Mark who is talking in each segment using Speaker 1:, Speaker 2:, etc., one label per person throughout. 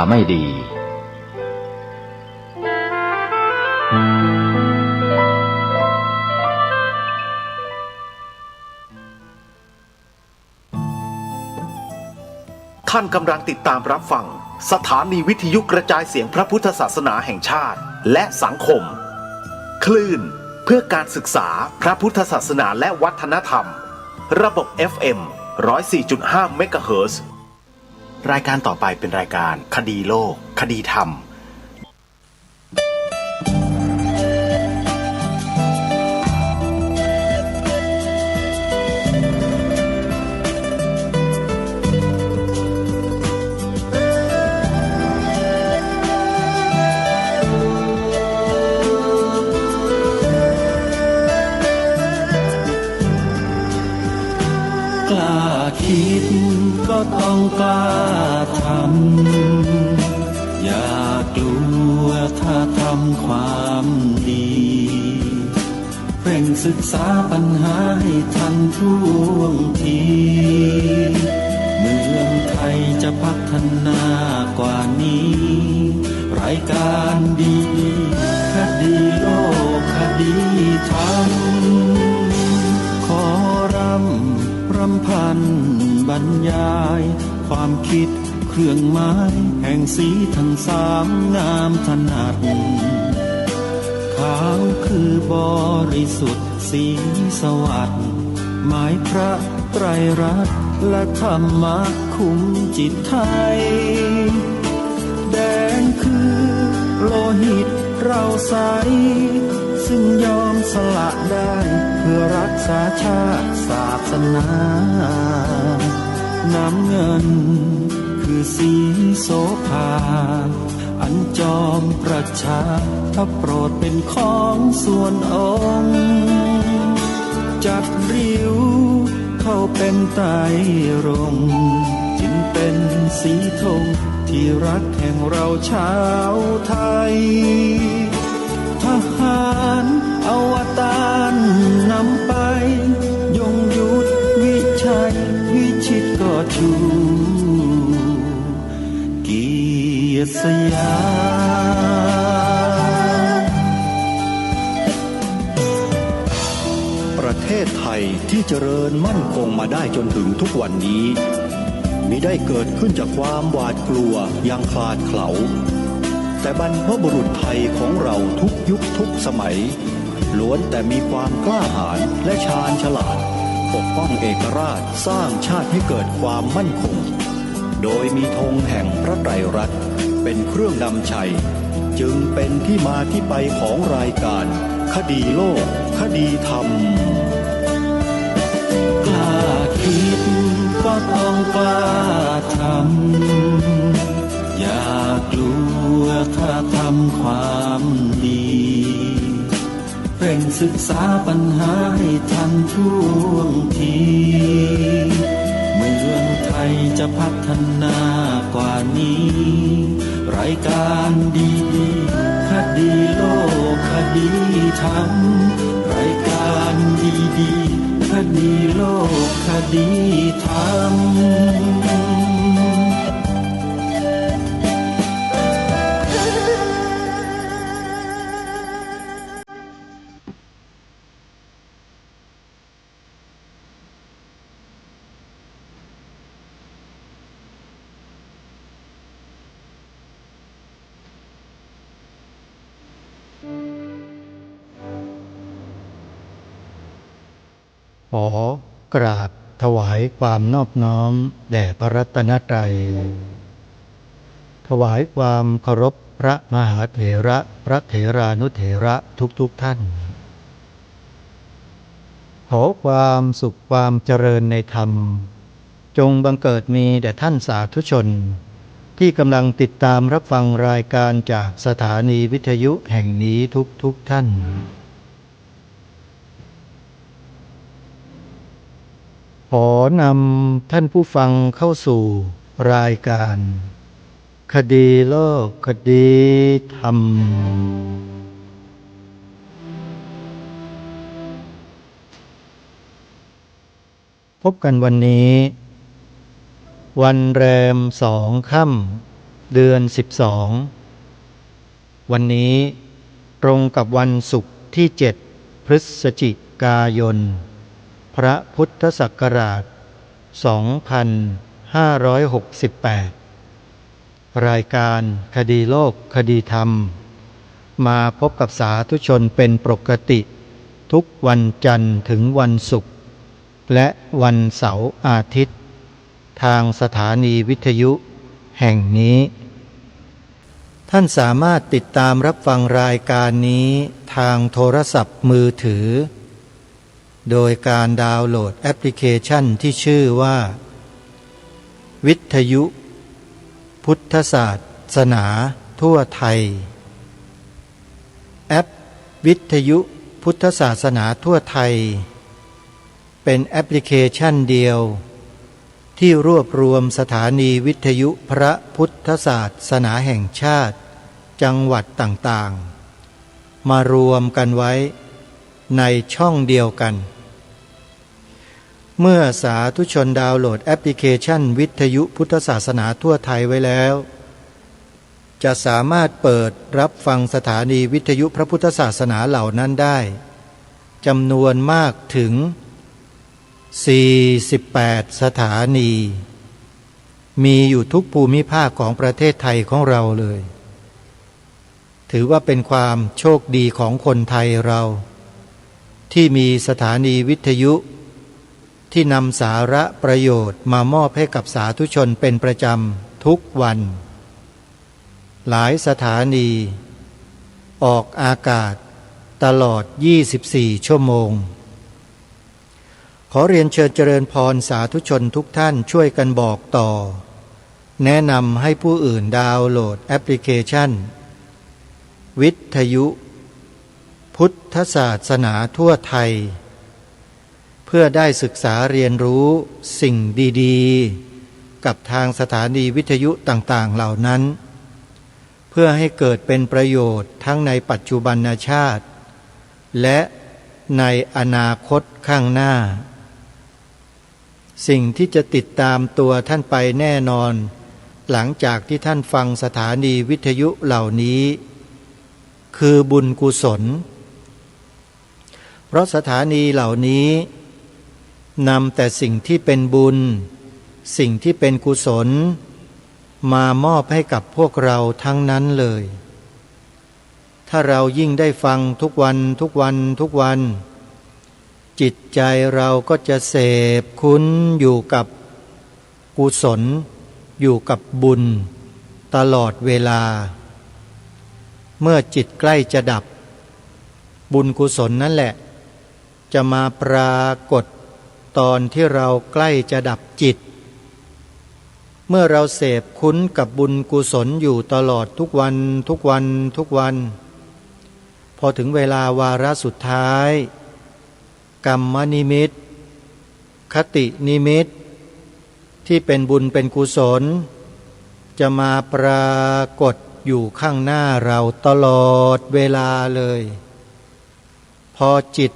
Speaker 1: ไม่ดี
Speaker 2: ท่านกำลังติดตามรับฟังสถานีวิทยุกระจายเสียงพระพุทธศาสนาแห่งชาติและสังคมคลื่นเพื่อการศึกษาพระพุทธศาสนาและวัฒนธรรมระบบ FM 104.5 เมกะเฮิรตซ์รายการต่อไปเป็นรายการคดีโลกคดีธรรม
Speaker 3: กล้าคิดก็ต้องกล้าทำอย่ากลัวถ้าทำความดีเร่งศึกษาปัญหาให้ทันท่วงทีเมืองไทยจะพัฒนากว่านี้รายการดีคดีโลกคดีธรรมขอรำพันบรรยายความคิดเครื่องหมายแห่งสีทั้งสามงามถนัดขาวคือบริสุทธิ์สีสวัสดิ์หมายพระไตรรัตน์และธรรมะคุ้มจิตไทยแดงคือโลหิตเราใสซึ่งยอมสละได้เพื่อรักษาชาติศาสนาน้ำเงินคือสีโสภาอันจอมประชาถ้าโปรดเป็นของส่วนองค์จัดริ้วเข้าเป็นไตรรงค์จึงเป็นสีธงที่รักแห่งเราชาวไทยทหารอวตารนำไปยงยุทธวิชัยวิชิตก็ชูเกียรติสยาม
Speaker 4: ประเทศไทยที่เจริญมั่นคงมาได้จนถึงทุกวันนี้มิได้เกิดขึ้นจากความหวาดกลัวอย่างคลาดเขลาแต่บรรพบุรุษไทยของเราทุกยุคทุกสมัยล้วนแต่มีความกล้าหาญและชาญฉลาดปกป้องเอกราชสร้างชาติให้เกิดความมั่นคงโดยมีธงแห่งพระไตรรัตน์เป็นเครื่องนำชัยจึงเป็นที่มาที่ไปของรายการคดีโลกคดีธรรม
Speaker 3: กล้าคิดก็ต้องกล้าทำอย่ากลัวถ้าทำความดีเร่งศึกษาปัญหาให้ทันท่วงทีเมืองไทยจะพัฒนากว่านี้รายการดีคดีโลกคดีธรรมรายการดีคดีโลกคดีธรรม
Speaker 5: ขอกราบถวายความนอบน้อมแด่พระรัตนตรัยถวายความเคารพพระมหาเถระพระเถรานุเถระทุกท่านขอความสุขความเจริญในธรรมจงบังเกิดมีแด่ท่านสาธุชนที่กำลังติดตามรับฟังรายการจากสถานีวิทยุแห่งนี้ทุกท่านขอนำท่านผู้ฟังเข้าสู่รายการคดีโลกคดีธรรมพบกันวันนี้วันแรม2 ค่ำ เดือน12วันนี้ตรงกับวันศุกร์ที่7พฤศจิกายนพระพุทธศักราช2568รายการคดีโลกคดีธรรมมาพบกับสาธุชนเป็นปกติทุกวันจันทร์ถึงวันศุกร์และวันเสาร์อาทิตย์ทางสถานีวิทยุแห่งนี้ท่านสามารถติดตามรับฟังรายการนี้ทางโทรศัพท์มือถือโดยการดาวน์โหลดแอปพลิเคชันที่ชื่อว่าวิทยุพุทธศาสนาทั่วไทยแอปวิทยุพุทธศาสนาทั่วไทยเป็นแอปพลิเคชันเดียวที่รวบรวมสถานีวิทยุพระพุทธศาสนาแห่งชาติจังหวัดต่างๆมารวมกันไว้ในช่องเดียวกันเมื่อสาธุชนดาวน์โหลดแอปพลิเคชันวิทยุพุทธศาสนาทั่วไทยไว้แล้วจะสามารถเปิดรับฟังสถานีวิทยุพระพุทธศาสนาเหล่านั้นได้จำนวนมากถึง48สถานีมีอยู่ทุกภูมิภาคของประเทศไทยของเราเลยถือว่าเป็นความโชคดีของคนไทยเราที่มีสถานีวิทยุที่นำสาระประโยชน์มามอบให้กับสาธุชนเป็นประจำทุกวันหลายสถานีออกอากาศตลอด24ชั่วโมงขอเรียนเชิญเจริญพรสาธุชนทุกท่านช่วยกันบอกต่อแนะนำให้ผู้อื่นดาวน์โหลดแอปพลิเคชันวิทยุพุทธศาสนาทั่วไทยเพื่อได้ศึกษาเรียนรู้สิ่งดีๆกับทางสถานีวิทยุต่างๆเหล่านั้นเพื่อให้เกิดเป็นประโยชน์ทั้งในปัจจุบันชาติและในอนาคตข้างหน้าสิ่งที่จะติดตามตัวท่านไปแน่นอนหลังจากที่ท่านฟังสถานีวิทยุเหล่านี้คือบุญกุศลเพราะสถานีเหล่านี้นำแต่สิ่งที่เป็นบุญสิ่งที่เป็นกุศลมามอบให้กับพวกเราทั้งนั้นเลยถ้าเรายิ่งได้ฟังทุกวันทุกวันทุกวันจิตใจเราก็จะเสพคุ้นอยู่กับกุศลอยู่กับบุญตลอดเวลาเมื่อจิตใกล้จะดับบุญกุศลนั่นแหละจะมาปรากฏตอนที่เราใกล้จะดับจิตเมื่อเราเสพคุ้นกับบุญกุศลอยู่ตลอดทุกวันทุกวันทุกวันพอถึงเวลาวาระสุดท้ายกรรมนิมิตคตินิมิตที่เป็นบุญเป็นกุศลจะมาปรากฏอยู่ข้างหน้าเราตลอดเวลาเลยพอจิต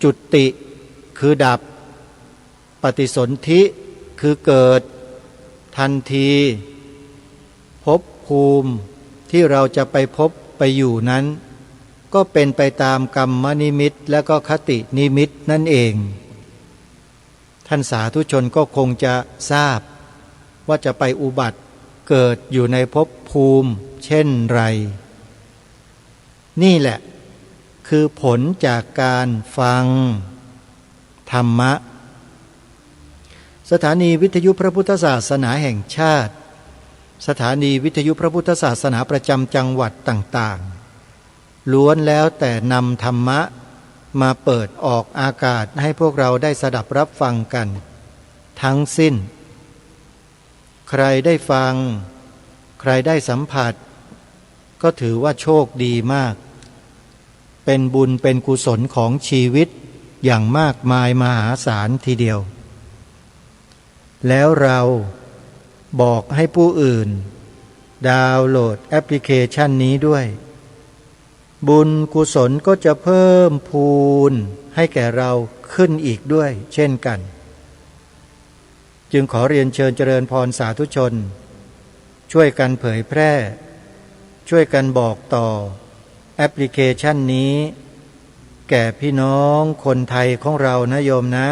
Speaker 5: จุติคือดับปฏิสนธิคือเกิดทันทีภพภูมิที่เราจะไปพบไปอยู่นั้นก็เป็นไปตามกรรมนิมิตและก็คตินิมิตนั่นเองท่านสาธุชนก็คงจะทราบว่าจะไปอุบัติเกิดอยู่ในภพภูมิเช่นไรนี่แหละคือผลจากการฟังธรรมะสถานีวิทยุพระพุทธศาสนาแห่งชาติสถานีวิทยุพระพุทธศาสนาประจำจังหวัดต่างๆล้วนแล้วแต่นำธรรมะมาเปิดออกอากาศให้พวกเราได้สดับรับฟังกันทั้งสิ้นใครได้ฟังใครได้สัมผัสก็ถือว่าโชคดีมากเป็นบุญเป็นกุศลของชีวิตอย่างมากมายมหาศาลทีเดียวแล้วเราบอกให้ผู้อื่นดาวน์โหลดแอปพลิเคชันนี้ด้วยบุญกุศลก็จะเพิ่มพูนให้แก่เราขึ้นอีกด้วยเช่นกันจึงขอเรียนเชิญเจริญพรสาธุชน ช่วยกันเผยแพร่ช่วยกันบอกต่อแอปพลิเคชันนี้แก่พี่น้องคนไทยของเรานะโยมนะ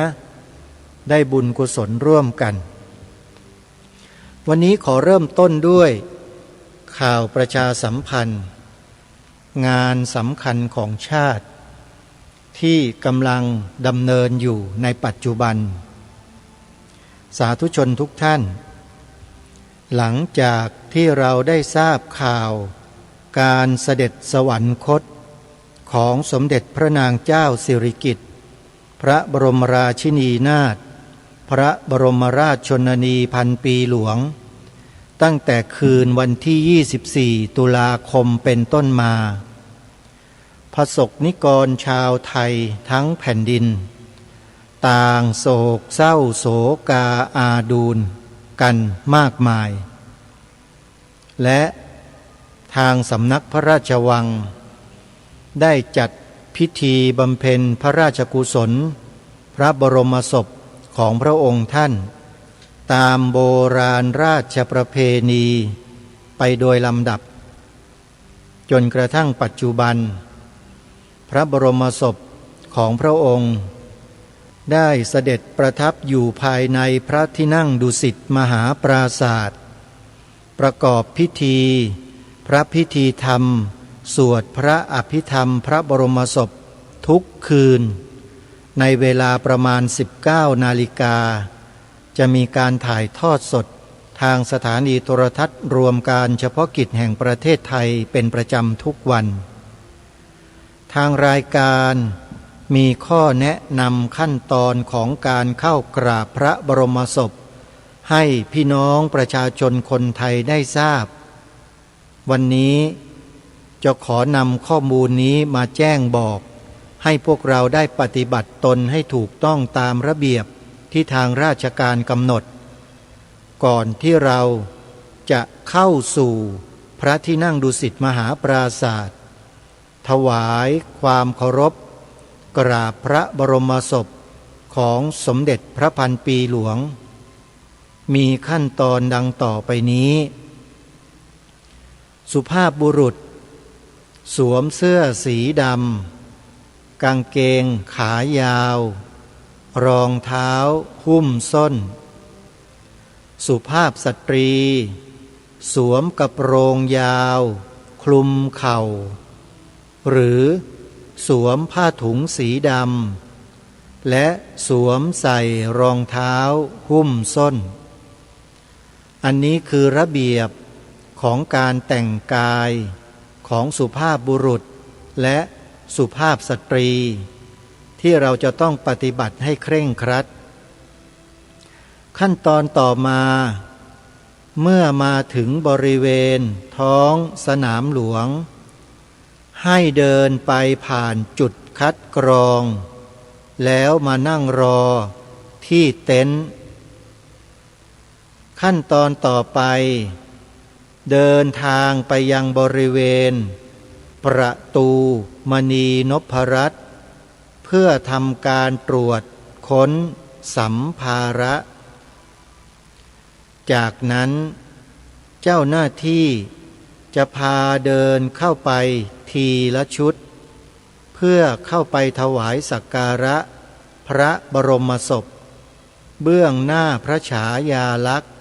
Speaker 5: ได้บุญกุศลร่วมกันวันนี้ขอเริ่มต้นด้วยข่าวประชาสัมพันธ์งานสำคัญของชาติที่กำลังดำเนินอยู่ในปัจจุบันสาธุชนทุกท่านหลังจากที่เราได้ทราบข่าวการเสด็จสวรรคตของสมเด็จพระนางเจ้าสิริกิติ์พระบรมราชินีนาถพระบรมราชชนนีพันปีหลวงตั้งแต่คืนวันที่24ตุลาคมเป็นต้นมาพระสงฆ์นิกรชาวไทยทั้งแผ่นดินต่างโศกเศร้าโศกาอาดูลกันมากมายและทางสำนักพระราชวังได้จัดพิธีบำเพ็ญพระราชกุศลพระบรมศพของพระองค์ท่านตามโบราณราชประเพณีไปโดยลำดับจนกระทั่งปัจจุบันพระบรมศพของพระองค์ได้เสด็จประทับอยู่ภายในพระที่นั่งดุสิตมหาปราศาสตร์ประกอบพิธีพระพิธีธรรมสวดพระอภิธรรมพระบรมศพทุกคืนในเวลาประมาณ 19 นาฬิกาจะมีการถ่ายทอดสดทางสถานีโทรทัศน์รวมการเฉพาะกิจแห่งประเทศไทยเป็นประจำทุกวันทางรายการมีข้อแนะนำขั้นตอนของการเข้ากราบพระบรมศพให้พี่น้องประชาชนคนไทยได้ทราบวันนี้จะขอนำข้อมูลนี้มาแจ้งบอกให้พวกเราได้ปฏิบัติตนให้ถูกต้องตามระเบียบที่ทางราชการกำหนดก่อนที่เราจะเข้าสู่พระที่นั่งดุสิตมหาปราศาสตร์ถวายความเคารพกราบพระบรมศพของสมเด็จพระพันปีหลวงมีขั้นตอนดังต่อไปนี้สุภาพบุรุษสวมเสื้อสีดำกางเกงขายาวรองเท้าหุ้มส้นสุภาพสตรีสวมกระโปรงยาวคลุมเข่าหรือสวมผ้าถุงสีดำและสวมใส่รองเท้าหุ้มส้นอันนี้คือระเบียบของการแต่งกายของสุภาพบุรุษและสุภาพสตรีที่เราจะต้องปฏิบัติให้เคร่งครัดขั้นตอนต่อมาเมื่อมาถึงบริเวณท้องสนามหลวงให้เดินไปผ่านจุดคัดกรองแล้วมานั่งรอที่เต็นท์ขั้นตอนต่อไปเดินทางไปยังบริเวณประตูมณีนพรัตน์เพื่อทำการตรวจค้นสัมภาระจากนั้นเจ้าหน้าที่จะพาเดินเข้าไปทีละชุดเพื่อเข้าไปถวายสักการะพระบรมศพเบื้องหน้าพระฉายาลักษณ์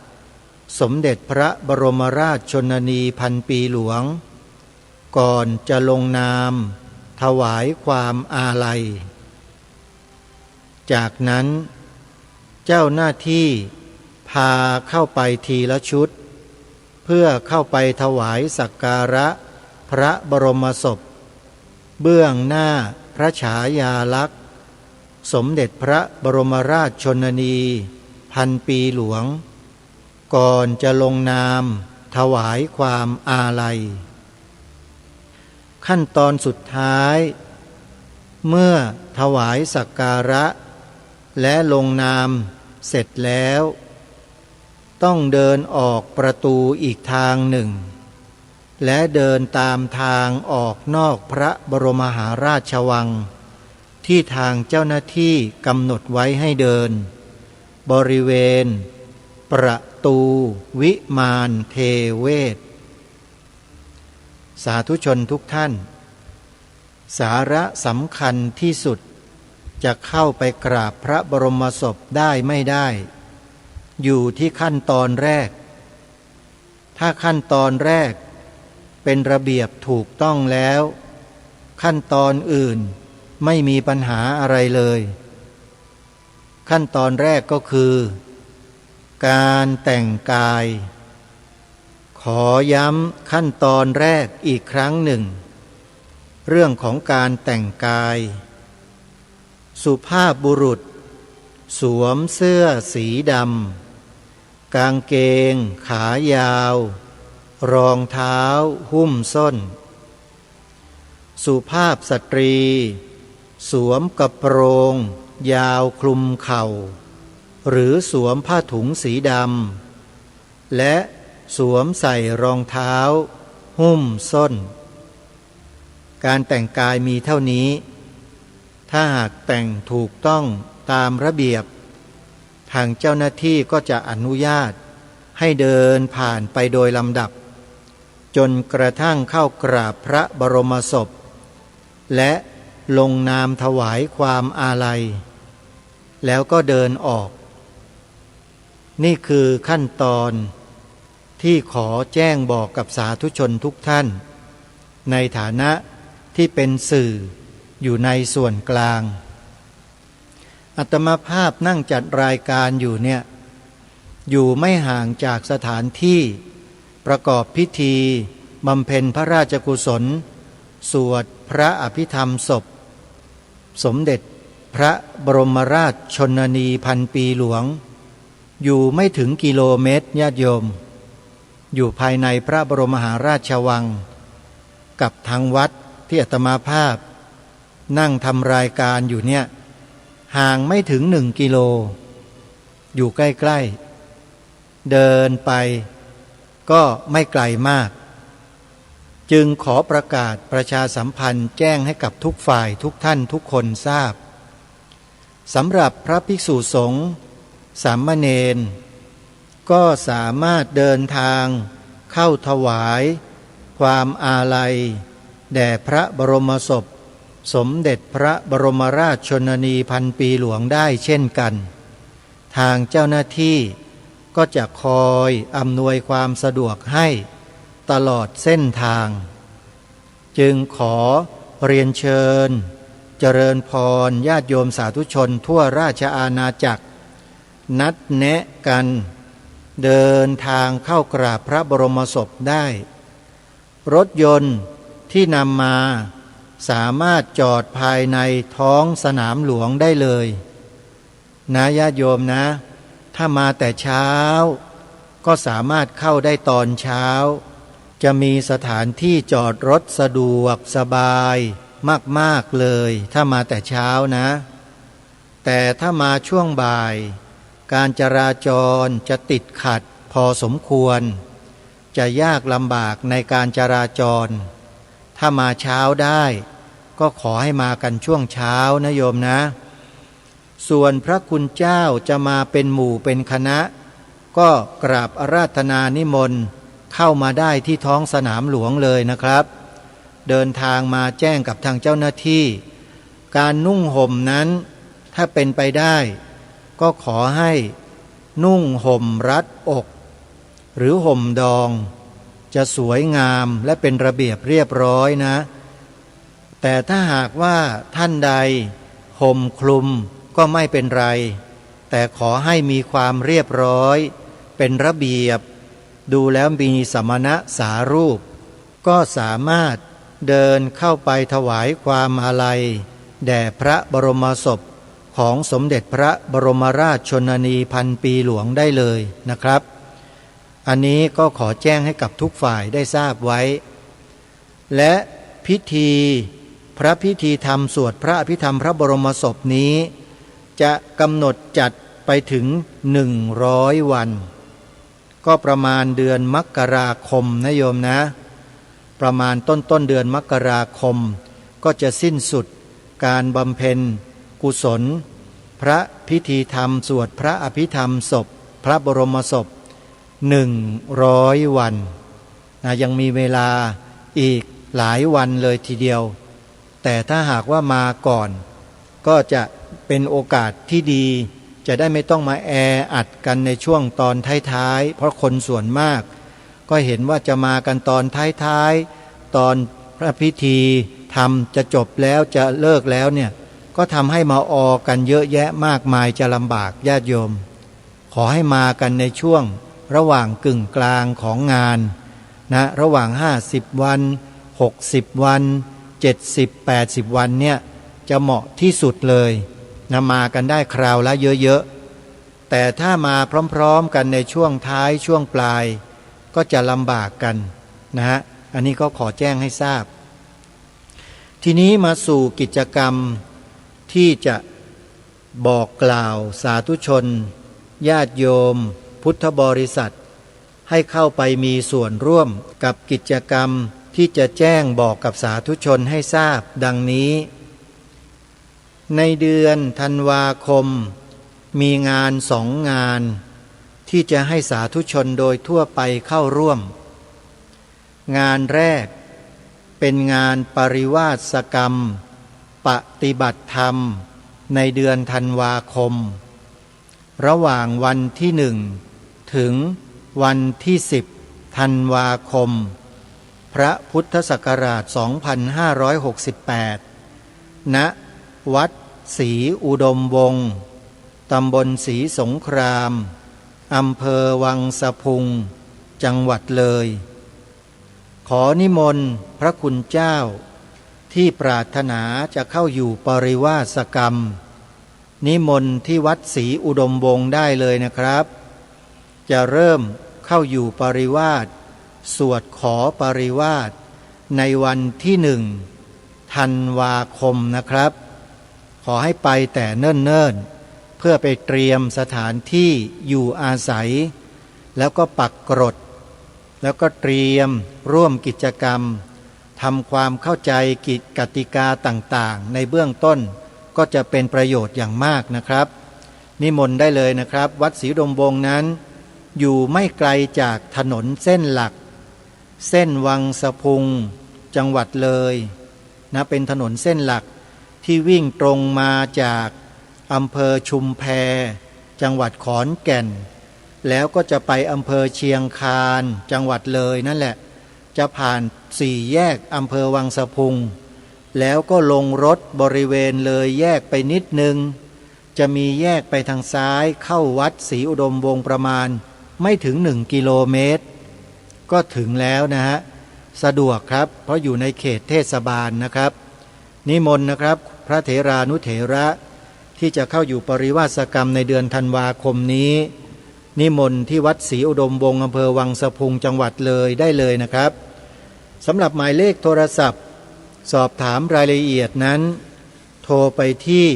Speaker 5: สมเด็จพระบรมราชชนนีพันปีหลวงก่อนจะลงนามถวายความอาลัยจากนั้นเจ้าหน้าที่พาเข้าไปทีละชุดเพื่อเข้าไปถวายสักการะพระบรมศพเบื้องหน้าพระฉายาลักษณ์สมเด็จพระบรมราชชนนีพันปีหลวงก่อนจะลงนามถวายความอาลัยขั้นตอนสุดท้ายเมื่อถวายสักการะและลงนามเสร็จแล้วต้องเดินออกประตูอีกทางหนึ่งและเดินตามทางออกนอกพระบรมมหาราชวังที่ทางเจ้าหน้าที่กำหนดไว้ให้เดินบริเวณประ ตูวิมานเทเวศสาธุชนทุกท่านสาระสำคัญที่สุดจะเข้าไปกราบพระบรมศพได้ไม่ได้อยู่ที่ขั้นตอนแรกถ้าขั้นตอนแรกเป็นระเบียบถูกต้องแล้วขั้นตอนอื่นไม่มีปัญหาอะไรเลยขั้นตอนแรกก็คือการแต่งกายขอย้ำขั้นตอนแรกอีกครั้งหนึ่งเรื่องของการแต่งกายสุภาพบุรุษสวมเสื้อสีดำกางเกงขายาวรองเท้าหุ้มส้นสุภาพสตรีสวมกระโปรงยาวคลุมเข่าหรือสวมผ้าถุงสีดำและสวมใส่รองเท้าหุ้มส้นการแต่งกายมีเท่านี้ถ้าหากแต่งถูกต้องตามระเบียบทางเจ้าหน้าที่ก็จะอนุญาตให้เดินผ่านไปโดยลำดับจนกระทั่งเข้ากราบพระบรมศพและลงนามถวายความอาลัยแล้วก็เดินออกนี่คือขั้นตอนที่ขอแจ้งบอกกับสาธุชนทุกท่านในฐานะที่เป็นสื่ออยู่ในส่วนกลางอาตมาภาพนั่งจัดรายการอยู่เนี่ยอยู่ไม่ห่างจากสถานที่ประกอบพิธีบำเพ็ญพระราชกุศลสวดพระอภิธรรมศพสมเด็จพระบรมราชชนนีพันปีหลวงอยู่ไม่ถึงกิโลเมตรญาติโยมอยู่ภายในพระบรมมหาราชวังกับทางวัดที่อาตมาภาพนั่งทำรายการอยู่เนี่ยห่างไม่ถึง1 กิโลอยู่ใกล้ๆเดินไปก็ไม่ไกลมากจึงขอประกาศประชาสัมพันธ์แจ้งให้กับทุกฝ่ายทุกท่านทุกคนทราบสำหรับพระภิกษุสงฆ์สามเณรก็สามารถเดินทางเข้าถวายความอาลัยแด่พระบรมศพสมเด็จพระบรมราชชนนีพันปีหลวงได้เช่นกันทางเจ้าหน้าที่ก็จะคอยอำนวยความสะดวกให้ตลอดเส้นทางจึงขอเรียนเชิญเจริญพรญาติโยมสาธุชนทั่วราชอาณาจักรนัดแนะกันเดินทางเข้ากราบพระบรมศพได้รถยนต์ที่นำมาสามารถจอดภายในท้องสนามหลวงได้เลยนะญาติโยมนะถ้ามาแต่เช้าก็สามารถเข้าได้ตอนเช้าจะมีสถานที่จอดรถสะดวกสบายมากๆเลยถ้ามาแต่เช้านะแต่ถ้ามาช่วงบ่ายการจราจรจะติดขัดพอสมควรจะยากลำบากในการจราจรถ้ามาเช้าได้ก็ขอให้มากันช่วงเช้านะโยมนะส่วนพระคุณเจ้าจะมาเป็นหมู่เป็นคณะก็กราบอาราธนานิมนต์เข้ามาได้ที่ท้องสนามหลวงเลยนะครับเดินทางมาแจ้งกับทางเจ้าหน้าที่การนุ่งห่มนั้นถ้าเป็นไปได้ก็ขอให้นุ่งห่มรัดอกหรือห่มดองจะสวยงามและเป็นระเบียบเรียบร้อยนะแต่ถ้าหากว่าท่านใดห่มคลุมก็ไม่เป็นไรแต่ขอให้มีความเรียบร้อยเป็นระเบียบดูแล้วมีสมณะสารูปก็สามารถเดินเข้าไปถวายความอาลัยแด่พระบรมศพของสมเด็จพระบรมราชชนนีพันปีหลวงได้เลยนะครับอันนี้ก็ขอแจ้งให้กับทุกฝ่ายได้ทราบไว้และพิธีพระพิธีธรรมสวดพระอภิธรรมพระบรมศพนี้จะกำหนดจัดไปถึง100 วันก็ประมาณเดือนมกราคมนะโยมนะประมาณต้นเดือนมกราคมก็จะสิ้นสุดการบำเพ็ญกุศลพระพิธีธรรมสวดพระอภิธรรมศพพระบรมศพ 100 วันนะยังมีเวลาอีกหลายวันเลยทีเดียวแต่ถ้าหากว่ามาก่อนก็จะเป็นโอกาสที่ดีจะได้ไม่ต้องมาแออัดกันในช่วงตอนท้ายๆเพราะคนส่วนมากก็เห็นว่าจะมากันตอนท้ายๆตอนพระพิธีทำจะจบแล้วจะเลิกแล้วเนี่ยก็ทำให้มาออกันเยอะแยะมากมายจะลำบากญาติโยมขอให้มากันในช่วงระหว่างกึ่งกลางของงานนะระหว่าง50 วัน60 วัน70 80 วันเนี่ยจะเหมาะที่สุดเลยนะมากันได้คราวละเยอะๆแต่ถ้ามาพร้อมๆกันในช่วงท้ายช่วงปลายก็จะลำบากกันนะฮะอันนี้ก็ขอแจ้งให้ทราบทีนี้มาสู่กิจกรรมที่จะบอกกล่าวสาธุชนญาติโยมพุทธบริษัทให้เข้าไปมีส่วนร่วมกับกิจกรรมที่จะแจ้งบอกกับสาธุชนให้ทราบดังนี้ในเดือนธันวาคมมีงาน2 งานที่จะให้สาธุชนโดยทั่วไปเข้าร่วมงานแรกเป็นงานปริวาสกรรมปฏิบัติธรรมในเดือนธันวาคมระหว่างวันที่1ถึงวันที่10ธันวาคมพระพุทธศักราช2568ณวัดศรีอุดมวงศ์ตำบลศรีสงครามอำเภอวังสะพุงจังหวัดเลยขอนิมนต์พระคุณเจ้าที่ปรารถนาจะเข้าอยู่ปริวาสกรรมนิมนต์ที่วัดศรีอุดมวงศ์ได้เลยนะครับจะเริ่มเข้าอยู่ปริวาสสวดขอปริวาสในวันที่1ธันวาคมนะครับขอให้ไปแต่เนิ่นๆเพื่อไปเตรียมสถานที่อยู่อาศัยแล้วก็ปักกรดแล้วก็เตรียมร่วมกิจกรรมทำความเข้าใจกิจกติกาต่างๆในเบื้องต้นก็จะเป็นประโยชน์อย่างมากนะครับนิมนต์ได้เลยนะครับวัดศรีอุดมวงศ์นั้นอยู่ไม่ไกลจากถนนเส้นหลักเส้นวังสะพุงจังหวัดเลยนะเป็นถนนเส้นหลักที่วิ่งตรงมาจากอำเภอชุมแพจังหวัดขอนแก่นแล้วก็จะไปอำเภอเชียงคานจังหวัดเลยนั่นแหละจะผ่าน4 แยกอำเภอวังสะพุงแล้วก็ลงรถบริเวณเลยแยกไปนิดนึงจะมีแยกไปทางซ้ายเข้าวัดศรีอุดมวงศ์ประมาณไม่ถึง1 กิโลเมตรก็ถึงแล้วนะฮะสะดวกครับเพราะอยู่ในเขตเทศบาลนะครับนิมนต์นะครับพระเถรานุเถระที่จะเข้าอยู่ปริวาสกรรมในเดือนธันวาคมนี้นิมนต์ที่วัดศรีอุดมวงศ์อำเภอวังสะพุงจังหวัดเลยได้เลยนะครับสำหรับหมายเลขโทรศัพท์สอบถามรายละเอียดนั้นโทรไปที่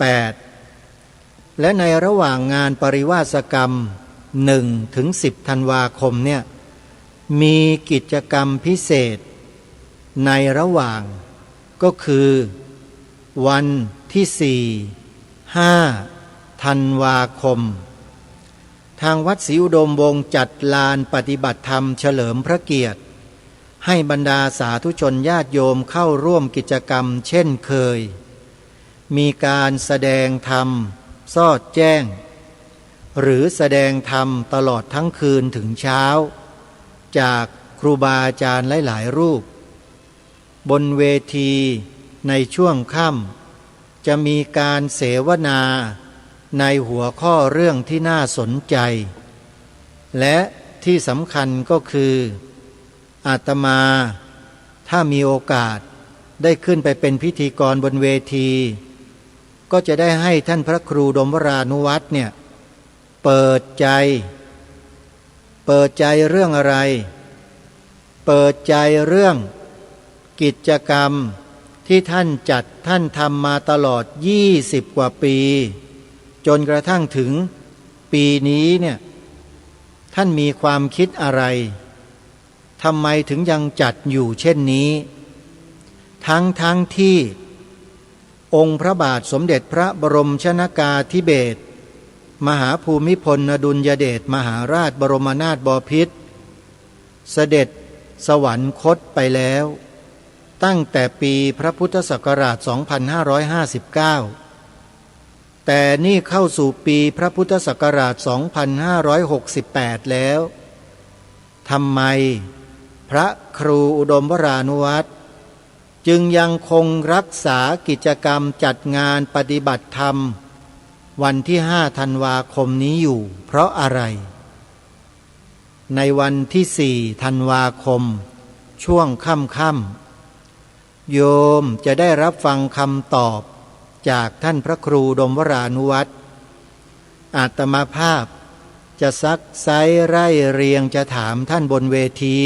Speaker 5: 0898404968และในระหว่างงานปริวาสกรรม1 ถึง 10 ธันวาคมเนี่ยมีกิจกรรมพิเศษในระหว่างก็คือวันที่4-5 ธันวาคมทางวัดศรีอุดมวงศ์จัดลานปฏิบัติธรรมเฉลิมพระเกียรติให้บรรดาสาธุชนญาติโยมเข้าร่วมกิจกรรมเช่นเคยมีการแสดงธรรมสอดแจ้งหรือแสดงธรรมตลอดทั้งคืนถึงเช้าจากครูบาอาจารย์หลายๆรูปบนเวทีในช่วงค่ำจะมีการเสวนาในหัวข้อเรื่องที่น่าสนใจและที่สำคัญก็คืออาตมาถ้ามีโอกาสได้ขึ้นไปเป็นพิธีกรบนเวทีก็จะได้ให้ท่านพระครูดมวรานุวัฒน์เนี่ยเปิดใจเรื่องอะไรเปิดใจเรื่องกิจกรรมที่ท่านจัดท่านทำมาตลอด20 กว่าปีจนกระทั่งถึงปีนี้เนี่ยท่านมีความคิดอะไร ทำไมถึงยังจัดอยู่เช่นนี้ ทั้งที่องค์พระบาทสมเด็จพระบรมชนกาธิเบศรมหาภูมิพลอดุลยเดชมหาราชบรมนาถบพิตรเสด็จสวรรคตไปแล้วตั้งแต่ปีพระพุทธศักราช 2559 แต่นี่เข้าสู่ปีพระพุทธศักราช 2568 แล้วทำไมพระครูอุดมวรานุวัตรจึงยังคงรักษากิจกรรมจัดงานปฏิบัติธรรมวันที่ 5 ธันวาคมนี้อยู่เพราะอะไร ในวันที่ 4 ธันวาคมช่วงค่ำๆโยมจะได้รับฟังคำตอบจากท่านพระครูอุดมวรานุวัตรอาตมาภาพจะซักไซไร่เรียงจะถามท่านบนเวที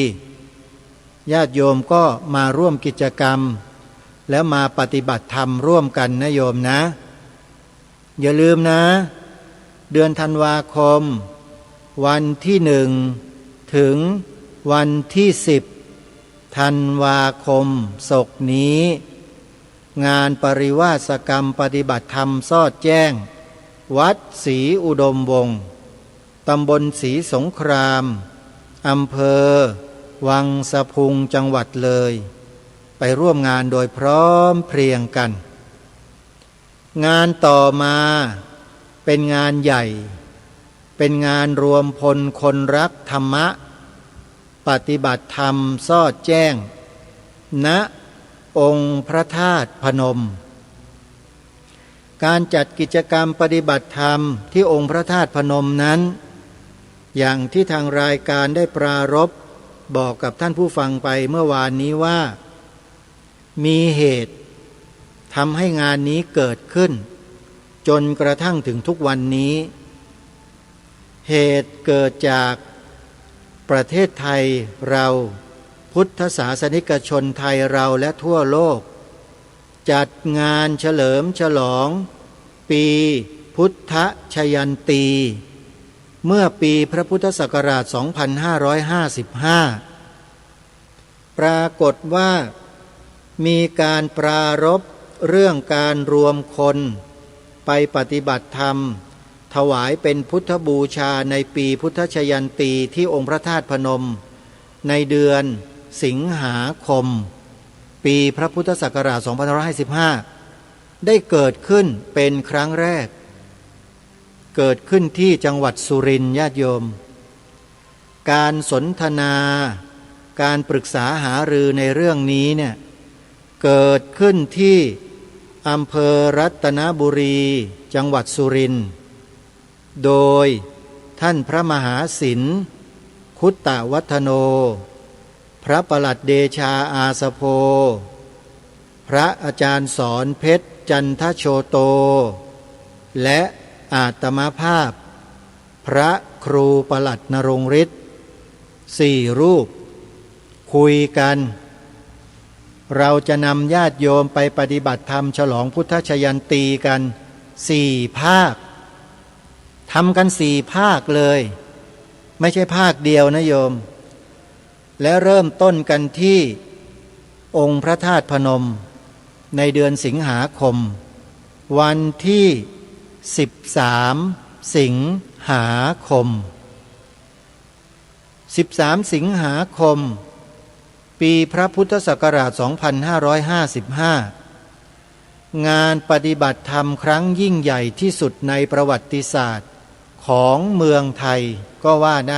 Speaker 5: ญาติโยมก็มาร่วมกิจกรรมแล้วมาปฏิบัติธรรมร่วมกันนะโยมนะอย่าลืมนะเดือนธันวาคมวันที่1ถึงวันที่10ธันวาคมศกนี้งานปริวาสกรรมปฏิบัติธรรมสอดแจ้งวัดศรีอุดมวงศ์ตำบลศรีสงครามอำเภอวังสะพุงจังหวัดเลยไปร่วมงานโดยพร้อมเพรียงกันงานต่อมาเป็นงานใหญ่เป็นงานรวมพลคนรักธรรมะปฏิบัติธรรมสอดแจ้งณองค์พระธาตุพนมการจัดกิจกรรมปฏิบัติธรรมที่องค์พระธาตุพนมนั้นอย่างที่ทางรายการได้ปรารภบอกกับท่านผู้ฟังไปเมื่อวานนี้ว่ามีเหตุทำให้งานนี้เกิดขึ้นจนกระทั่งถึงทุกวันนี้เหตุเกิดจากประเทศไทยเราพุทธศาสนิกชนไทยเราและทั่วโลกจัดงานเฉลิมฉลองปีพุทธชยันตีเมื่อปีพระพุทธศักราช 2555 ปรากฏว่ามีการปรารภเรื่องการรวมคนไปปฏิบัติธรรมถวายเป็นพุทธบูชาในปีพุทธชยันตีที่องค์พระธาตุพนมในเดือนสิงหาคมปีพระพุทธศักราช 2555 ได้เกิดขึ้นเป็นครั้งแรกเกิดขึ้นที่จังหวัดสุรินทร์ญาติโยมการสนทนาการปรึกษาหารือในเรื่องนี้เนี่ยเกิดขึ้นที่อำเภอรัตนบุรีจังหวัดสุรินทร์โดยท่านพระมหาศิลป์คุตตวัฒโนพระประหลัดเดชาอาสโพพระอาจารย์สอนเพชรจันทโชโตและอาตมาภาพพระครูประหลัดนรงฤทธิ์4 รูปคุยกันเราจะนำญาติโยมไปปฏิบัติธรรมฉลองพุทธชยันตีกัน4 ภาคทำกัน4 ภาคเลยไม่ใช่ภาคเดียวนะโยมและเริ่มต้นกันที่องค์พระธาตุพนมในเดือนสิงหาคมวันที่13 สิงหาคม13 สิงหาคมปีพระพุทธศักราช 2555 งานปฏิบัติธรรมครั้งยิ่งใหญ่ที่สุดในประวัติศาสตร์ของเมืองไทยก็ว่าไ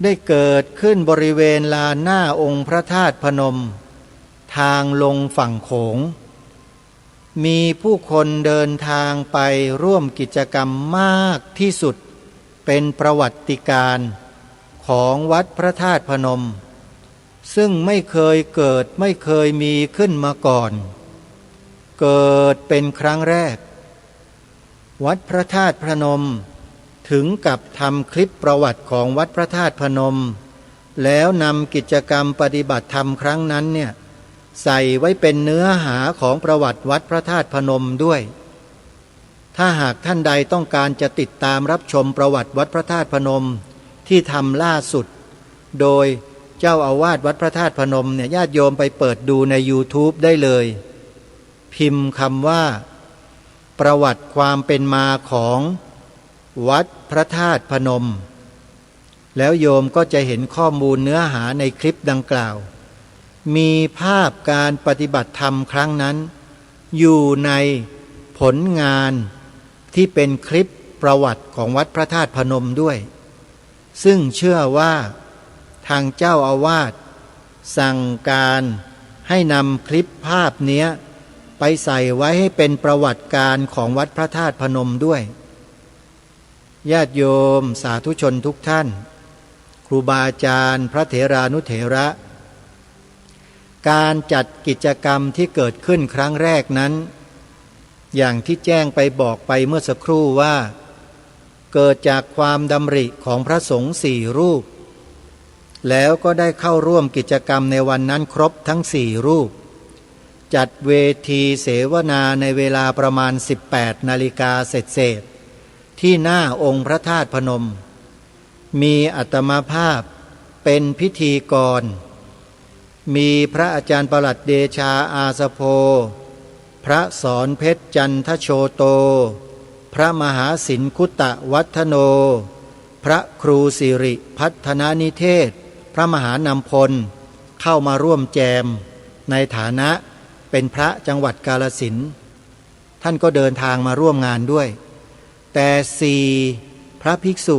Speaker 5: ด้เกิดขึ้นบริเวณลานหน้าองค์พระธาตุพนมทางลงฝั่งโขงมีผู้คนเดินทางไปร่วมกิจกรรมมากที่สุดเป็นประวัติการณ์ของวัดพระธาตุพนมซึ่งไม่เคยเกิดไม่เคยมีขึ้นมาก่อนเกิดเป็นครั้งแรกวัดพระธาตุพนมถึงกับทำคลิปประวัติของวัดพระธาตุพนมแล้วนำกิจกรรมปฏิบัติธรรมครั้งนั้นเนี่ยใส่ไว้เป็นเนื้อหาของประวัติวัดพระธาตุพนมด้วยถ้าหากท่านใดต้องการจะติดตามรับชมประวัติวัดพระธาตุพนมที่ทำล่าสุดโดย เจ้าอาวาสวัดพระธาตุพนมเนี่ยญาติโยมไปเปิดดูใน YouTube ได้เลยพิมพ์คำว่าประวัติความเป็นมาของวัดพระธาตุพนมแล้วโยมก็จะเห็นข้อมูลเนื้อหาในคลิปดังกล่าวมีภาพการปฏิบัติธรรมครั้งนั้นอยู่ในผลงานที่เป็นคลิปประวัติของวัดพระธาตุพนมด้วยซึ่งเชื่อว่าทางเจ้าอาวาสสั่งการให้นำคลิปภาพเนี้ยไปใส่ไว้ให้เป็นประวัติการของวัดพระธาตุพนมด้วยญาติโยมสาธุชนทุกท่านครูบาอาจารย์พระเถรานุเถระการจัดกิจกรรมที่เกิดขึ้นครั้งแรกนั้นอย่างที่แจ้งไปบอกไปเมื่อสักครู่ว่าเกิดจากความดำริของพระสงฆ์4 รูปแล้วก็ได้เข้าร่วมกิจกรรมในวันนั้นครบทั้ง4 รูปจัดเวทีเสวนาในเวลาประมาณ 18 นาฬิกาเศษที่หน้าองค์พระธาตุพนมมีอาตมาภาพเป็นพิธีกรมีพระอาจารย์ประหลัดเดชาอาสโพพระสอนเพชรจันทโชโตพระมหาศิลคุตะวัฒโนพระครูสิริพัฒนานิเทศพระมหานำพลเข้ามาร่วมแจมในฐานะเป็นพระจังหวัดกาฬสินธุ์ท่านก็เดินทางมาร่วมงานด้วยแต่4 พระภิกษุ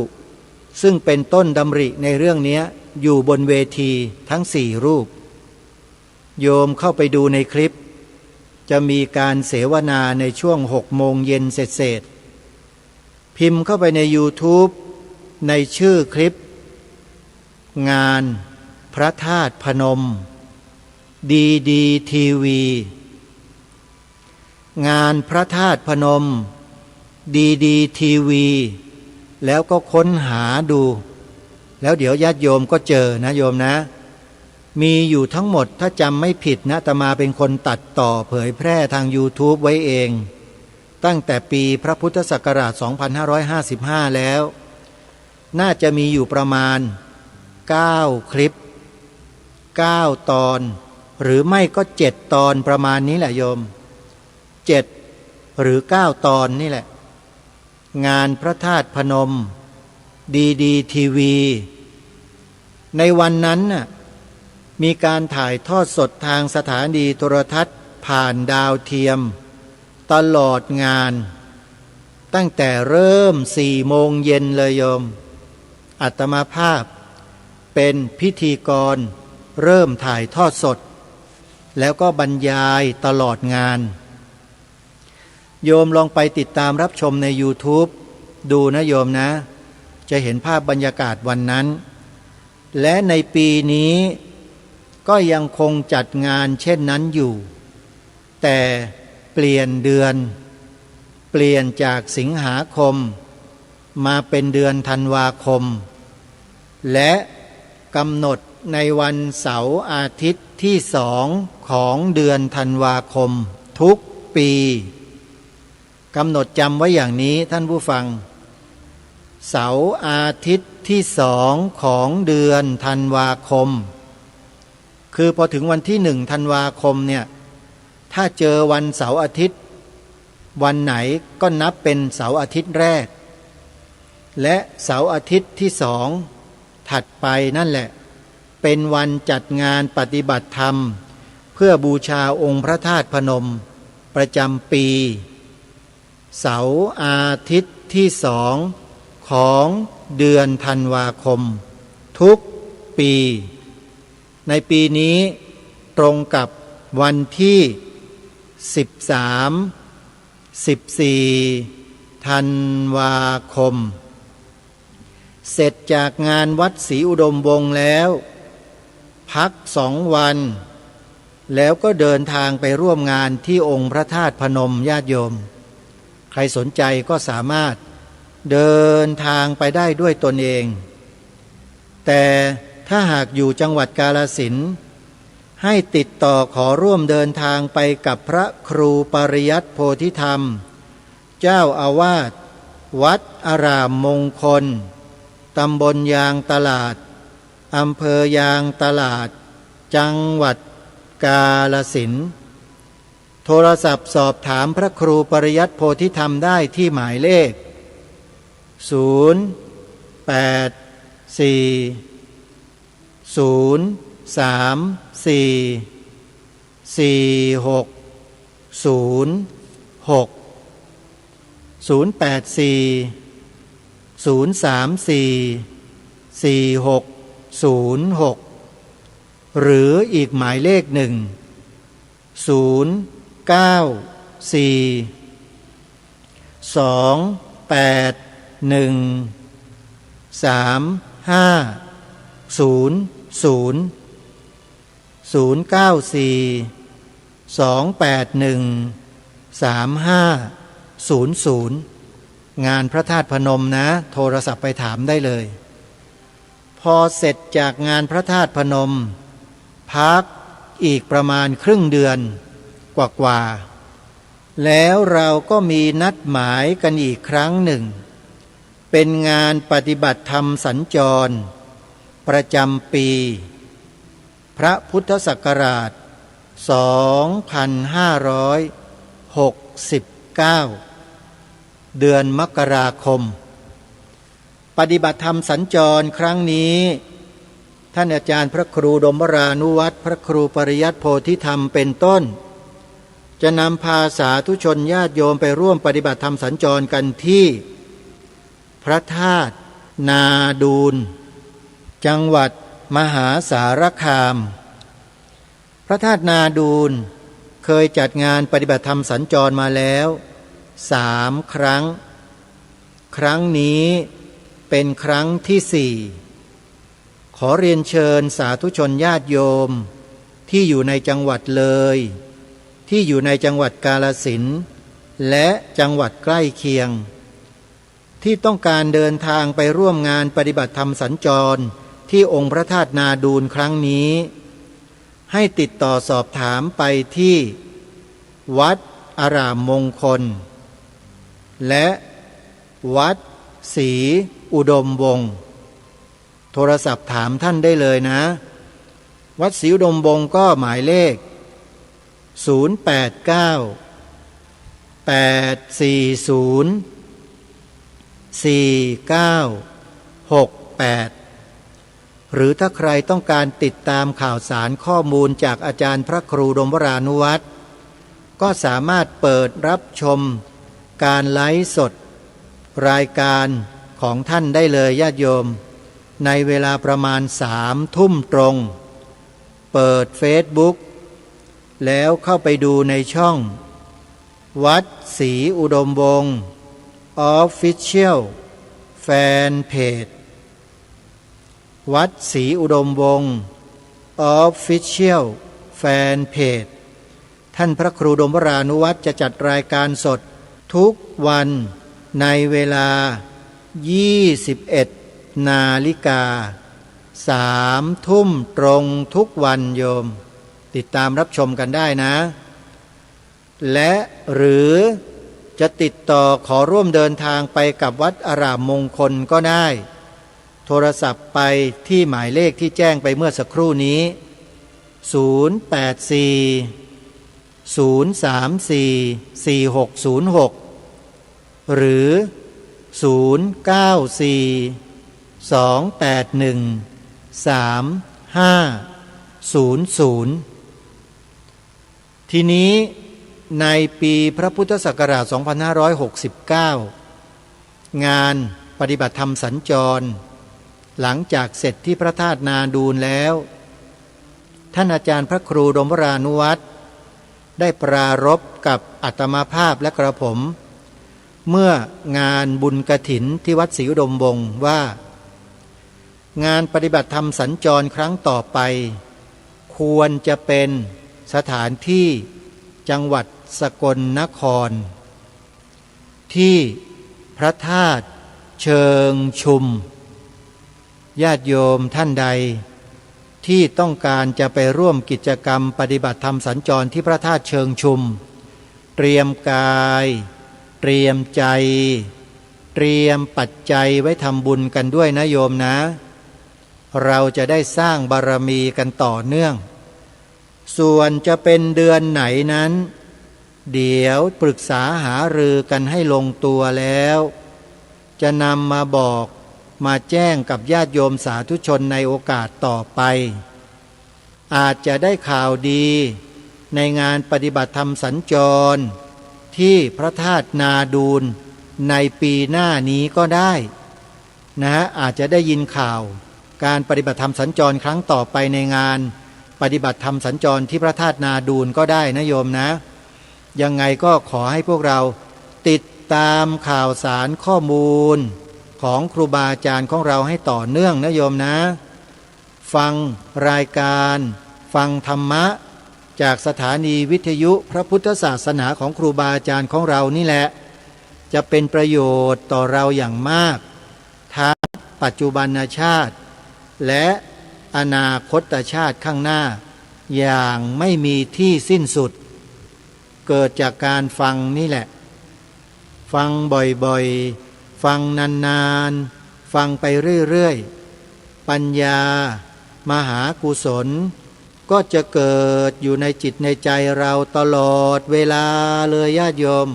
Speaker 5: ซึ่งเป็นต้นดำริในเรื่องนี้อยู่บนเวทีทั้ง4 รูปโยมเข้าไปดูในคลิปจะมีการเสวนาในช่วง6 โมงเย็นเศษพิมพ์เข้าไปใน YouTube ในชื่อคลิปงานพระธาตุพนมดีทีวีงานพระธาตุพนมดีทีวีแล้วก็ค้นหาดูแล้วเดี๋ยวญาติโยมก็เจอนะโยมนะมีอยู่ทั้งหมดถ้าจำไม่ผิดนะอาตมาเป็นคนตัดต่อเผยแพร่ทาง YouTube ไว้เองตั้งแต่ปีพระพุทธศักราช 2555 แล้วน่าจะมีอยู่ประมาณ9 คลิป9 ตอนหรือไม่ก็7 ตอนประมาณนี้แหละโยม7 หรือ 9 ตอนนี่แหละงานพระธาตุพนมดีทีวีในวันนั้นน่ะมีการถ่ายทอดสดทางสถานีโทรทัศน์ผ่านดาวเทียมตลอดงานตั้งแต่เริ่ม4 โมงเย็นเลยโยมอาตมาภาพเป็นพิธีกรเริ่มถ่ายทอดสดแล้วก็บรรยายตลอดงานโยมลองไปติดตามรับชมใน YouTube ดูนะโยมนะจะเห็นภาพบรรยากาศวันนั้นและในปีนี้ก็ยังคงจัดงานเช่นนั้นอยู่แต่เปลี่ยนเดือนเปลี่ยนจากสิงหาคมมาเป็นเดือนธันวาคมและกำหนดในวันเสาร์อาทิตย์ที่2ของเดือนธันวาคมทุกปีกำหนดจำไว้อย่างนี้ท่านผู้ฟังเสาร์อาทิตย์ที่2ของเดือนธันวาคมคือพอถึงวันที่1 ธันวาคมเนี่ยถ้าเจอวันเสาร์อาทิตย์วันไหนก็นับเป็นเสาร์อาทิตย์แรกและเสาร์อาทิตย์ที่2ถัดไปนั่นแหละเป็นวันจัดงานปฏิบัติธรรมเพื่อบูชาองค์พระธาตุพนมประจำปีเสาร์อาทิตย์ที่2ของเดือนธันวาคมทุกปีในปีนี้ตรงกับวันที่13-14 ธันวาคมเสร็จจากงานวัดศรีอุดมวงศ์แล้วพัก2 วันแล้วก็เดินทางไปร่วมงานที่องค์พระธาตุพนมญาติโยมใครสนใจก็สามารถเดินทางไปได้ด้วยตนเองแต่ถ้าหากอยู่จังหวัดกาฬสินธุ์ให้ติดต่อขอร่วมเดินทางไปกับพระครูปริยัติโพธิธรรมเจ้าอาวาสวัดอารามมงคลตำบลยางตลาด อำเภอยางตลาดจังหวัดกาฬสินธุ์โทรศัพท์สอบถามพระครูปริยัติโพธิธรรมได้ที่หมายเลข 094-034-4606 หรืออีกหมายเลขหนึ่ง 094-281-3500 งานพระธาตุพนมนะโทรศัพท์ไปถามได้เลยพอเสร็จจากงานพระธาตุพนมพักอีกประมาณครึ่งเดือนกว่าแล้วเราก็มีนัดหมายกันอีกครั้งหนึ่งเป็นงานปฏิบัติธรรมสัญจรประจำปีพระพุทธศักราช 2569 เดือนมกราคมปฏิบัติธรรมสัญจรครั้งนี้ท่านอาจารย์พระครูดมวรานุวัตรพระครูปริยัติโพธิธรรมเป็นต้นจะนำพาสาธุชนญาติโยมไปร่วมปฏิบัติธรรมสัญจรกันที่พระธาตุนาดูลจังหวัดมหาสารคามพระธาตุนาดูลเคยจัดงานปฏิบัติธรรมสัญจรมาแล้ว3 ครั้งครั้งนี้เป็นครั้งที่4ขอเรียนเชิญสาธุชนญาติโยมที่อยู่ในจังหวัดเลยที่อยู่ในจังหวัดกาฬสินธุ์และจังหวัดใกล้เคียงที่ต้องการเดินทางไปร่วมงานปฏิบัติธรรมสัญจรที่องค์พระธาตุนาดูลครั้งนี้ให้ติดต่อสอบถามไปที่วัดอารามมงคลและวัดศรีอุดมวงศ์โทรศัพท์ถามท่านได้เลยนะวัดศรีอุดมวงศ์ก็หมายเลข089-840-4968หรือถ้าใครต้องการติดตามข่าวสารข้อมูลจากอาจารย์พระครูดมวรานุวัตรก็สามารถเปิดรับชมการไลฟ์สดรายการของท่านได้เลยญาติโยมในเวลาประมาณ3 ทุ่มตรงเปิดเฟซบุ๊กแล้วเข้าไปดูในช่องวัดศรีอุดมวงศ์ Official Fanpage วัดศรีอุดมวงศ์ Official Fanpage ท่านพระครูดมวรานุวัตรจะจัดรายการสดทุกวันในเวลา 21 นาฬิกา 3 ทุ่มตรงทุกวันโยมติดตามรับชมกันได้นะและหรือจะติดต่อขอร่วมเดินทางไปกับวัดอารามมงคลก็ได้โทรศัพท์ไปที่หมายเลขที่แจ้งไปเมื่อสักครู่นี้084-034-4606หรือ094-281-3500ทีนี้ในปีพระพุทธศักราช 2569 งานปฏิบัติธรรมสัญจรหลังจากเสร็จที่พระธาตุนาดูลแล้วท่านอาจารย์พระครูดมวรานุวัตรได้ปรารภกับอาตมาภาพและกระผมเมื่องานบุญกฐินที่วัดศรีอุดมวงศ์ว่างานปฏิบัติธรรมสัญจรครั้งต่อไปควรจะเป็นสถานที่จังหวัดสกลนครที่พระธาตุเชิงชุมญาติโยมท่านใดที่ต้องการจะไปร่วมกิจกรรมปฏิบัติธรรมสัญจรที่พระธาตุเชิงชุมเตรียมกายเตรียมใจเตรียมปัจจัยไว้ทำบุญกันด้วยนะโยมนะ เราจะได้สร้างบารมีกันต่อเนื่องส่วนจะเป็นเดือนไหนนั้นเดี๋ยวปรึกษาหารือกันให้ลงตัวแล้วจะนำมาบอกมาแจ้งกับญาติโยมสาธุชนในโอกาสต่อไปอาจจะได้ข่าวดีในงานปฏิบัติธรรมสัญจรที่พระธาตุนาดูลในปีหน้านี้ก็ได้นะอาจจะได้ยินข่าวการปฏิบัติธรรมสัญจรครั้งต่อไปในงานปฏิบัติธรรมสัญจรที่พระธาตุนาดูลก็ได้นะโยมนะยังไงก็ขอให้พวกเราติดตามข่าวสารข้อมูลของครูบาอาจารย์ของเราให้ต่อเนื่องนะโยมนะฟังรายการฟังธรรมะจากสถานีวิทยุพระพุทธศาสนาของครูบาอาจารย์ของเรานี่แหละจะเป็นประโยชน์ต่อเราอย่างมากทั้งปัจจุบันชาติและอนาคตชาติข้างหน้าอย่างไม่มีที่สิ้นสุดเกิดจากการฟังนี่แหละฟังบ่อยๆฟังนานๆฟังไปเรื่อยๆปัญญามหากุศลก็จะเกิดอยู่ในจิตในใจเราตลอดเวลาเลยญาติโยม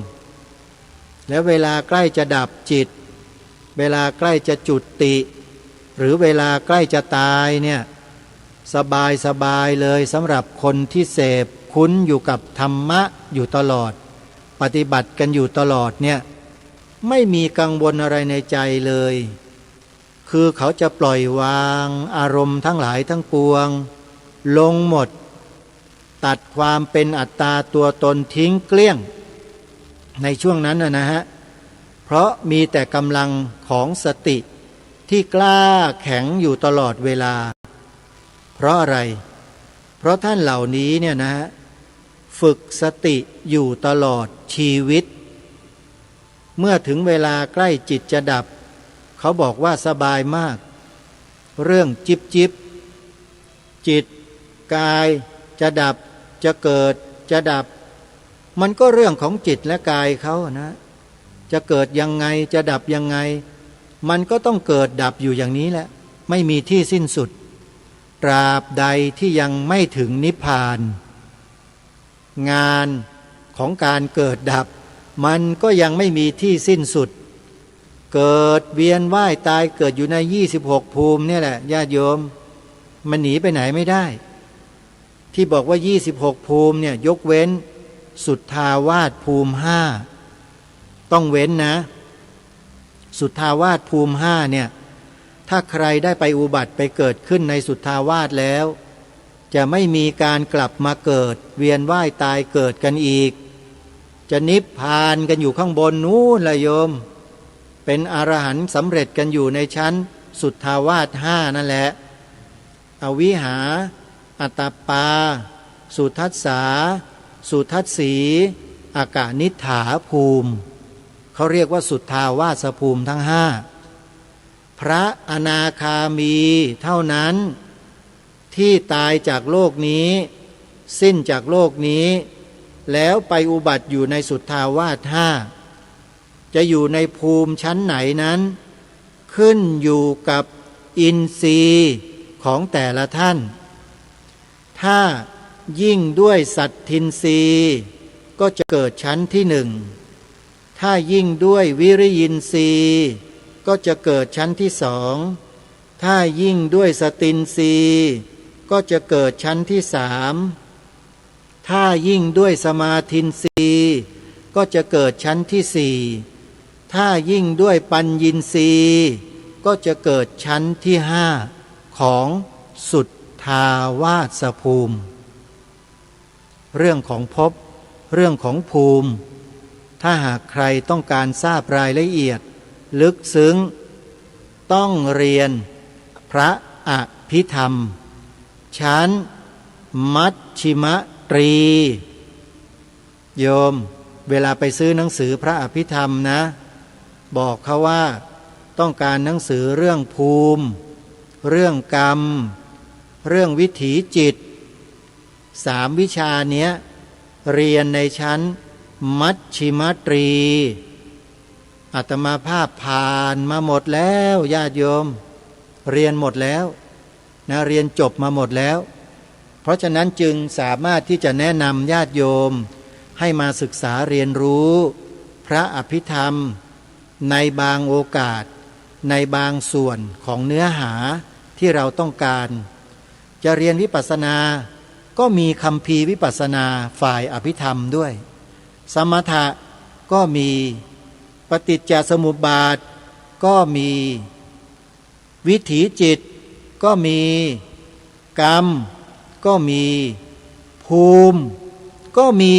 Speaker 5: และเวลาใกล้จะดับจิตเวลาใกล้จะจุติหรือเวลาใกล้จะตายเนี่ยสบายเลยสำหรับคนที่เสพคุ้นอยู่กับธรรมะอยู่ตลอดปฏิบัติกันอยู่ตลอดเนี่ยไม่มีกังวลอะไรในใจเลยคือเขาจะปล่อยวางอารมณ์ทั้งหลายทั้งปวงลงหมดตัดความเป็นอัตตาตัวตนทิ้งเกลี้ยงในช่วงนั้นนะฮะเพราะมีแต่กำลังของสติที่กล้าแข็งอยู่ตลอดเวลาเพราะอะไรเพราะท่านเหล่านี้เนี่ยนะฝึกสติอยู่ตลอดชีวิตเมื่อถึงเวลาใกล้จิตจะดับเขาบอกว่าสบายมากเรื่องจิบจิตกายจะดับจะเกิดจะดับมันก็เรื่องของจิตและกายเขานะจะเกิดยังไงจะดับยังไงมันก็ต้องเกิดดับอยู่อย่างนี้แหละไม่มีที่สิ้นสุดตราบใดที่ยังไม่ถึงนิพพานงานของการเกิดดับมันก็ยังไม่มีที่สิ้นสุดเกิดเวียนว่ายตายเกิดอยู่ใน26ภูมิเนี่ยแหละญาติโยมมันหนีไปไหนไม่ได้ที่บอกว่า26ภูมิเนี่ยยกเว้นสุทธาวาสภูมิ5ต้องเว้นนะสุทธาวาสภูมิ5เนี่ยถ้าใครได้ไปอุบัติไปเกิดขึ้นในสุทธาวาสแล้วจะไม่มีการกลับมาเกิดเวียนว่ายตายเกิดกันอีกจะนิพพานกันอยู่ข้างบนนู้นละโยมเป็นอรหันต์สำเร็จกันอยู่ในชั้นสุทธาวาส5นั่นแหละอวิหาอัตตปาสุทัสสาสุทัสสีอากานิฐาภูมิเขาเรียกว่าสุทธาวาสภูมิทั้ง5พระอนาคามีเท่านั้นที่ตายจากโลกนี้สิ้นจากโลกนี้แล้วไปอุบัติอยู่ในสุทธาวาส5จะอยู่ในภูมิชั้นไหนนั้นขึ้นอยู่กับอินทรีย์ของแต่ละท่านถ้ายิ่งด้วยสัตทินทรีย์ก็จะเกิดชั้นที่1ถ้ายิ่งด้วยวิริยินทรีย์ก็จะเกิดชั้นที่2ถ้ายิ่งด้วยสตินทรีย์ก็จะเกิดชั้นที่3ถ้ายิ่งด้วยสมาธินทรีย์ก็จะเกิดชั้นที่4ถ้ายิ่งด้วยปัญญินทรีย์ก็จะเกิดชั้นที่5ของสุทธาวาสภูมิเรื่องของภพเรื่องของภูมิถ้าหากใครต้องการทราบรายละเอียดลึกซึ้งต้องเรียนพระอภิธรรมชั้นมัชชิมตรีโยมเวลาไปซื้อหนังสือพระอภิธรรมนะบอกเขาว่าต้องการหนังสือเรื่องภูมิเรื่องกรรมเรื่องวิถีจิต3วิชาเนี้ยเรียนในชั้นมัชชิมตรีอาตมาภาพผ่านมาหมดแล้วญาติโยมเรียนหมดแล้ว นะเรียนจบมาหมดแล้วเพราะฉะนั้นจึงสามารถที่จะแนะนำญาติโยมให้มาศึกษาเรียนรู้พระอภิธรรมในบางโอกาสในบางส่วนของเนื้อหาที่เราต้องการจะเรียนวิปัสสนาก็มีคัมภีร์วิปัสสนาฝ่ายอภิธรรมด้วยสมถะก็มีปฏิจจสมุปบาทก็มีวิถีจิตก็มีกรรมก็มีภูมิก็มี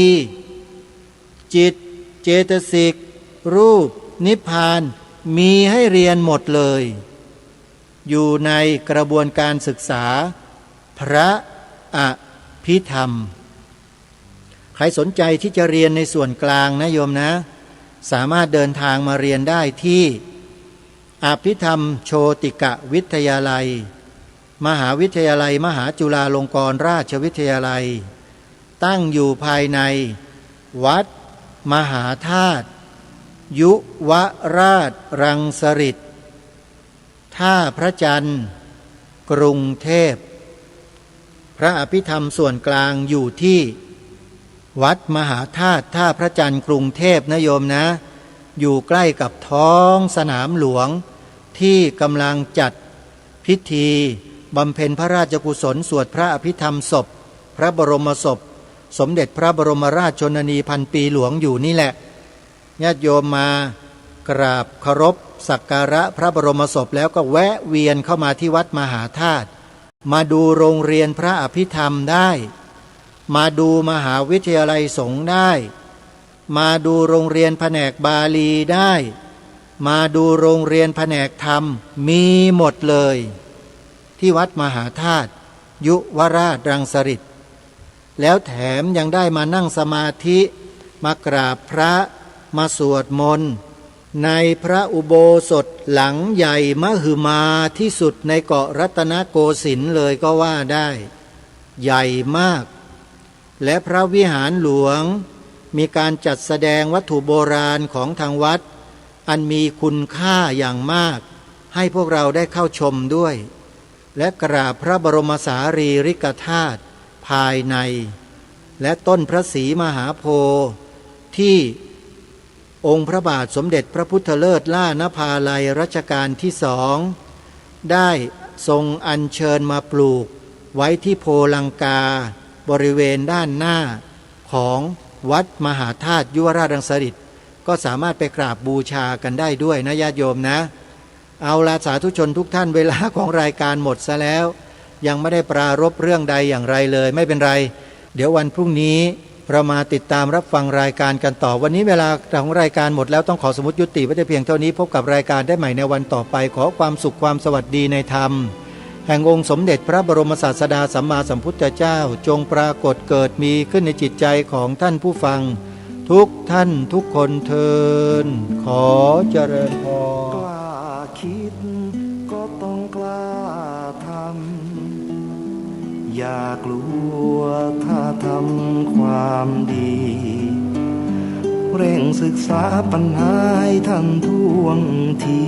Speaker 5: จิตเจตสิกรูปนิพพานมีให้เรียนหมดเลยอยู่ในกระบวนการศึกษาพระอภิธรรมใครสนใจที่จะเรียนในส่วนกลางนะโยมนะสามารถเดินทางมาเรียนได้ที่อภิธรรมโชติกวิทยาลัยมหาวิทยาลัยมหาจุฬาลงกรณราชวิทยาลัยตั้งอยู่ภายในวัดมหาธาตุยุวราชรังสฤษฎ์ท่าพระจันทร์กรุงเทพพระอภิธรรมส่วนกลางอยู่ที่วัดมหาธาตุท่าพระจันทร์กรุงเทพนะโยมนะอยู่ใกล้กับท้องสนามหลวงที่กำลังจัดพิธีบำเพ็ญพระราชกุศลสวดพระอภิธรรมศพพระบรมศพสมเด็จพระบรมราชชนนีพันปีหลวงอยู่นี่แหละญาติโยมมากราบเคารพสักการะพระบรมศพแล้วก็แวะเวียนเข้ามาที่วัดมหาธาตุมาดูโรงเรียนพระอภิธรรมได้มาดูมหาวิทยาลัยสงฆ์ได้มาดูโรงเรียนแผนกบาลีได้มาดูโรงเรียนแผนกธรรมมีหมดเลยที่วัดมหาธาตุยุวราชรังสฤษฎ์แล้วแถมยังได้มานั่งสมาธิมากราบพระมาสวดมนต์ในพระอุโบสถหลังใหญ่มหึมาที่สุดในเกาะรัตนโกสินทร์เลยก็ว่าได้ใหญ่มากและพระวิหารหลวงมีการจัดแสดงวัตถุโบราณของทางวัดอันมีคุณค่าอย่างมากให้พวกเราได้เข้าชมด้วยและกราบพระบรมสารีริกธาตุภายในและต้นพระศรีมหาโพธิ์ที่องค์พระบาทสมเด็จพระพุทธเลิศล่านภาลัยรัชกาลที่2ได้ทรงอัญเชิญมาปลูกไว้ที่โพลังกาบริเวณด้านหน้าของวัดมหาธาตุยุวราชรังสฤษฎ์ก็สามารถไปกราบบูชากันได้ด้วยนะญาติโยมนะเอาละสาธุชนทุกท่านเวลาของรายการหมดซะแล้วยังไม่ได้ปรารภเรื่องใดอย่างไรเลยไม่เป็นไรเดี๋ยววันพรุ่งนี้เรามาติดตามรับฟังรายการกันต่อวันนี้เวลาของรายการหมดแล้วต้องขอสมมุติยุติไว้แต่เพียงเท่านี้พบกับรายการได้ใหม่ในวันต่อไปขอความสุขความสวัสดีในธรรมแห่งองค์สมเด็จพระบรมศาสดาสัมมาสัมพุทธเจ้าจงปรากฏเกิดมีขึ้นในจิตใจของท่านผู้ฟังทุกท่านทุกคนเทินขอเจริญพร
Speaker 3: กล้าคิดก็ต้องกล้าทำอย่ากลัวถ้าทำความดีเร่งศึกษาปัญหาให้ทันท่วงที